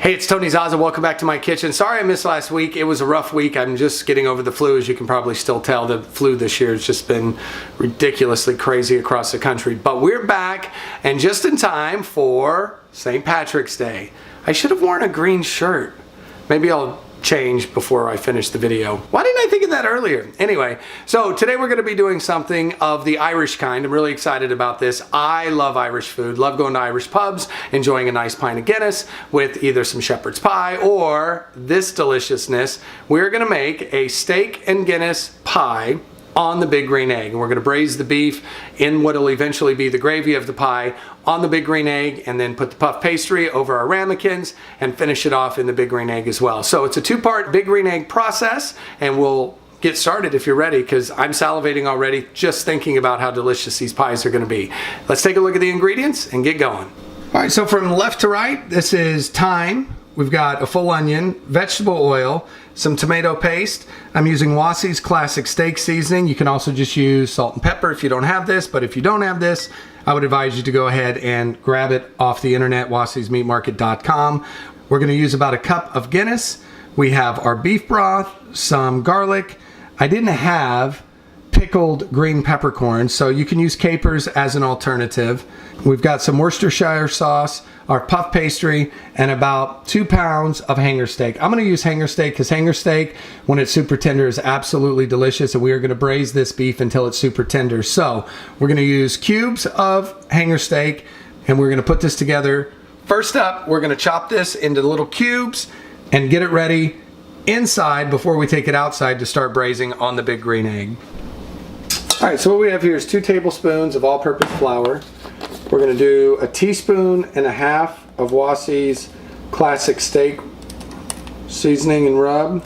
Hey, it's Tony Zaza. Welcome back to my kitchen. Sorry I missed last week. It was a rough week. I'm just getting over the flu. As you can probably still tell, the flu this year has just been ridiculously crazy across the country. But we're back, and just in time for St. Patrick's Day. I should have worn a green shirt. Maybe I'll change before I finish the video. Why didn't I think of that earlier? Anyway, so today we're going to be doing something of the Irish kind. I'm really excited about this. I love Irish food, love going to Irish pubs, enjoying a nice pint of Guinness with either some shepherd's pie or this deliciousness. We're going to make a steak and Guinness pie on the big green egg, and we're going to braise the beef in what will eventually be the gravy of the pie on the big green egg, and then put the puff pastry over our ramekins and finish it off in the big green egg as well. So it's a two-part big green egg process, and we'll get started if you're ready, because I'm salivating already just thinking about how delicious these pies are going to be. Let's take a look at the ingredients and get going. All right, so from left to right, this is thyme. We've got a full onion, vegetable oil, some tomato paste. I'm using Wassey's classic steak seasoning. You can also just use salt and pepper if you don't have this, but if you don't have this, I would advise you to go ahead and grab it off the internet, wasseysmeatmarket.com. We're going to use about a cup of Guinness. We have our beef broth, some garlic. I didn't have pickled green peppercorns, so you can use capers as an alternative. We've got some Worcestershire sauce, our puff pastry, and about 2 pounds of hanger steak. I'm going to use hanger steak because hanger steak, when it's super tender, is absolutely delicious, and we are going to braise this beef until it's super tender. So we're going to use cubes of hanger steak, and we're going to put this together. First up, we're going to chop this into little cubes and get it ready inside before we take it outside to start braising on the big green egg. All right, so what we have here is 2 tablespoons of all-purpose flour. We're going to do a teaspoon and a half of Wassey's classic steak seasoning and rub.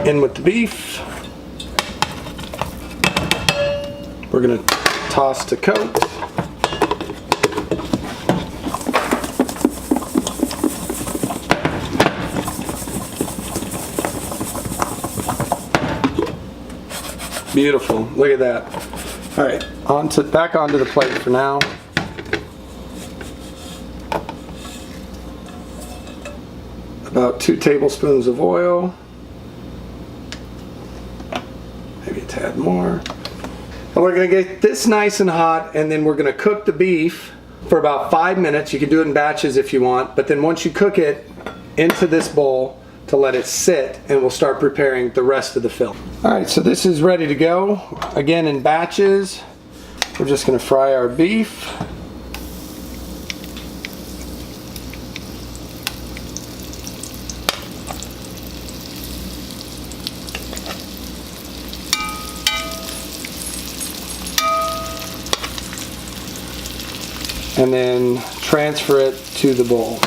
In with the beef. We're going to toss to coat. Beautiful, look at that. All right, back onto the plate for now. About 2 tablespoons of oil. Maybe a tad more. And we're gonna get this nice and hot, and then we're gonna cook the beef for about 5 minutes. You can do it in batches if you want, but then once you cook it into this bowl, to let it sit, and we'll start preparing the rest of the filling. All right, so this is ready to go. Again, in batches. We're just going to fry our beef. And then transfer it to the bowl.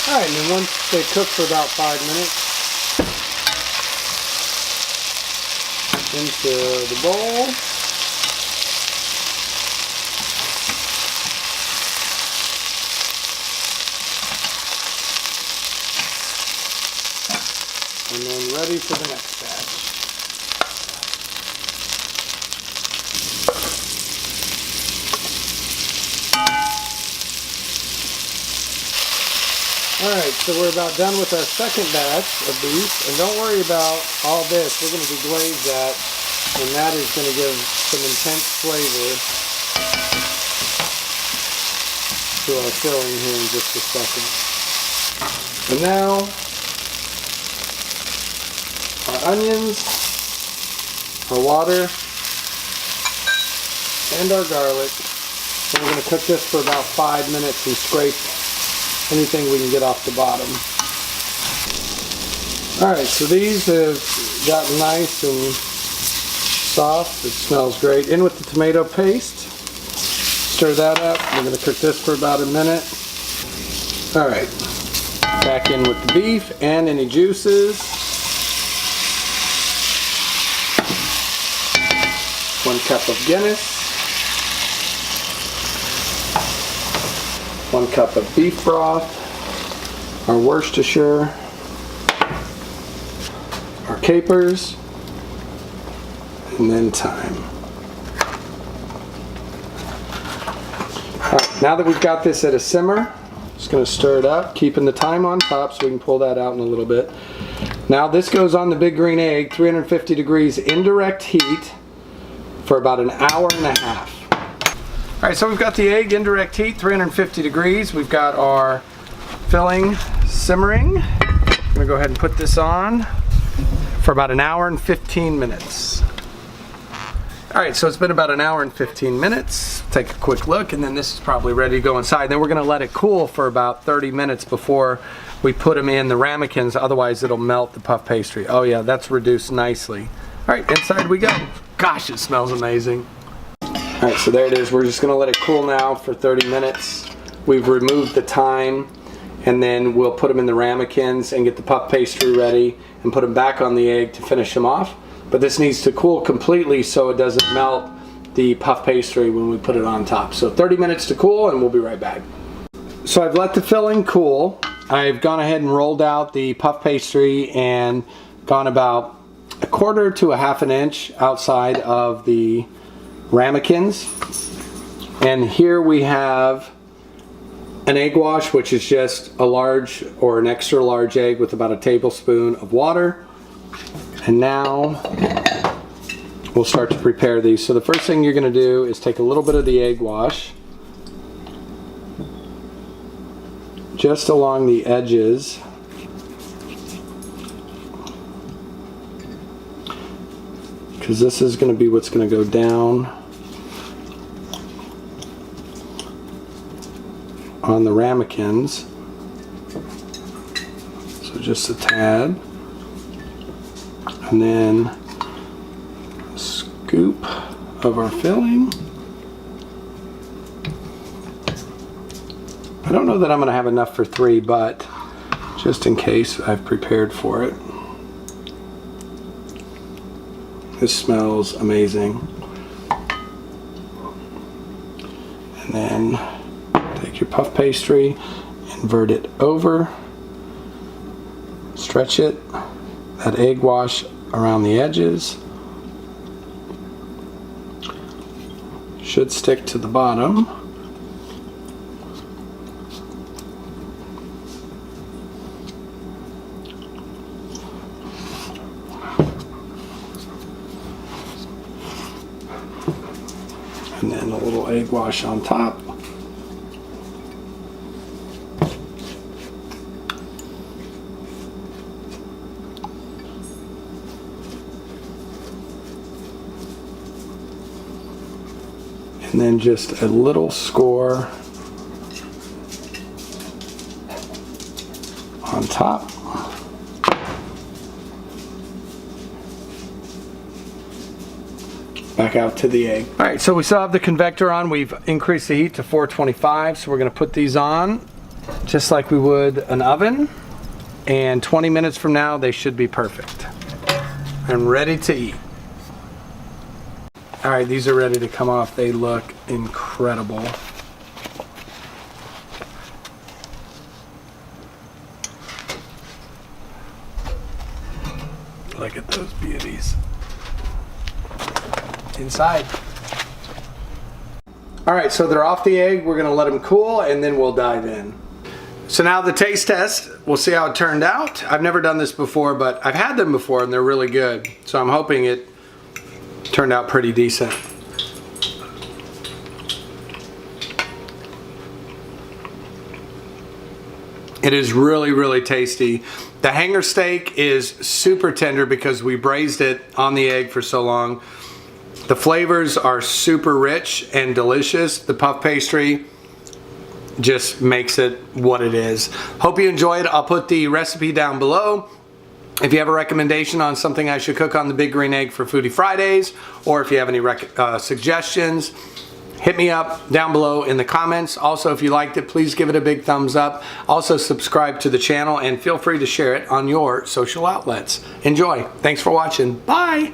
Alright, and then once they cook for about 5 minutes, into the bowl. And then ready for the next batch. Alright, so we're about done with our second batch of beef, and don't worry about all this. We're going to deglaze that, and that is going to give some intense flavor to our filling here in just a second. And now, our onions, our water, and our garlic. And we're going to cook this for about 5 minutes and scrape anything we can get off the bottom. Alright, so these have gotten nice and soft. It smells great. In with the tomato paste. Stir that up. We're going to cook this for about a minute. Alright, back in with the beef and any juices. 1 cup of Guinness. 1 cup of beef broth, our Worcestershire, capers, and then thyme. All right, now that we've got this at a simmer, just going to stir it up, keeping the thyme on top so we can pull that out in a little bit. Now this goes on the big green egg, 350 degrees indirect heat for about an hour and a half. All right, so we've got the egg, indirect heat, 350 degrees. We've got our filling simmering. I'm gonna go ahead and put this on for about an hour and 15 minutes. All right, so it's been about an hour and 15 minutes. Take a quick look, and then this is probably ready to go inside. Then we're gonna let it cool for about 30 minutes before we put them in the ramekins, otherwise it'll melt the puff pastry. Oh yeah, that's reduced nicely. All right, inside we go. Gosh, it smells amazing. All right, so there it is. We're just gonna let it cool now for 30 minutes. We've removed the thyme, and then we'll put them in the ramekins and get the puff pastry ready and put them back on the egg to finish them off. But this needs to cool completely so it doesn't melt the puff pastry when we put it on top. So 30 minutes to cool, and we'll be right back. So I've let the filling cool. I've gone ahead and rolled out the puff pastry and gone about 1/4 to 1/2 inch outside of the ramekins. And here we have an egg wash, which is just a large or an extra large egg with about a tablespoon of water. And now we'll start to prepare these. So the first thing you're going to do is take a little bit of the egg wash just along the edges. Because this is going to be what's going to go down on the ramekins. So just a tad. And then a scoop of our filling. I don't know that I'm going to have enough for 3, but just in case, I've prepared for it. This smells amazing. And then take your puff pastry, invert it over, stretch it, that egg wash around the edges. Should stick to the bottom. And then a little egg wash on top. And then just a little score on top. Back out to the egg. All right, so we still have the convector on. We've increased the heat to 425, so we're gonna put these on just like we would an oven. And 20 minutes from now, they should be perfect and ready to eat. All right, these are ready to come off. They look incredible. Look at those beauties. Inside. All right, so they're off the egg. We're gonna let them cool and then we'll dive in. So now the taste test, we'll see how it turned out. I've never done this before, but I've had them before and they're really good. So I'm hoping it turned out pretty decent. It is really, really tasty. The hanger steak is super tender because we braised it on the egg for so long. The flavors are super rich and delicious. The puff pastry just makes it what it is. Hope you enjoyed. I'll put the recipe down below. If you have a recommendation on something I should cook on the Big Green Egg for Foodie Fridays, or if you have any suggestions, hit me up down below in the comments. Also, if you liked it, please give it a big thumbs up. Also, subscribe to the channel and feel free to share it on your social outlets. Enjoy. Thanks for watching. Bye.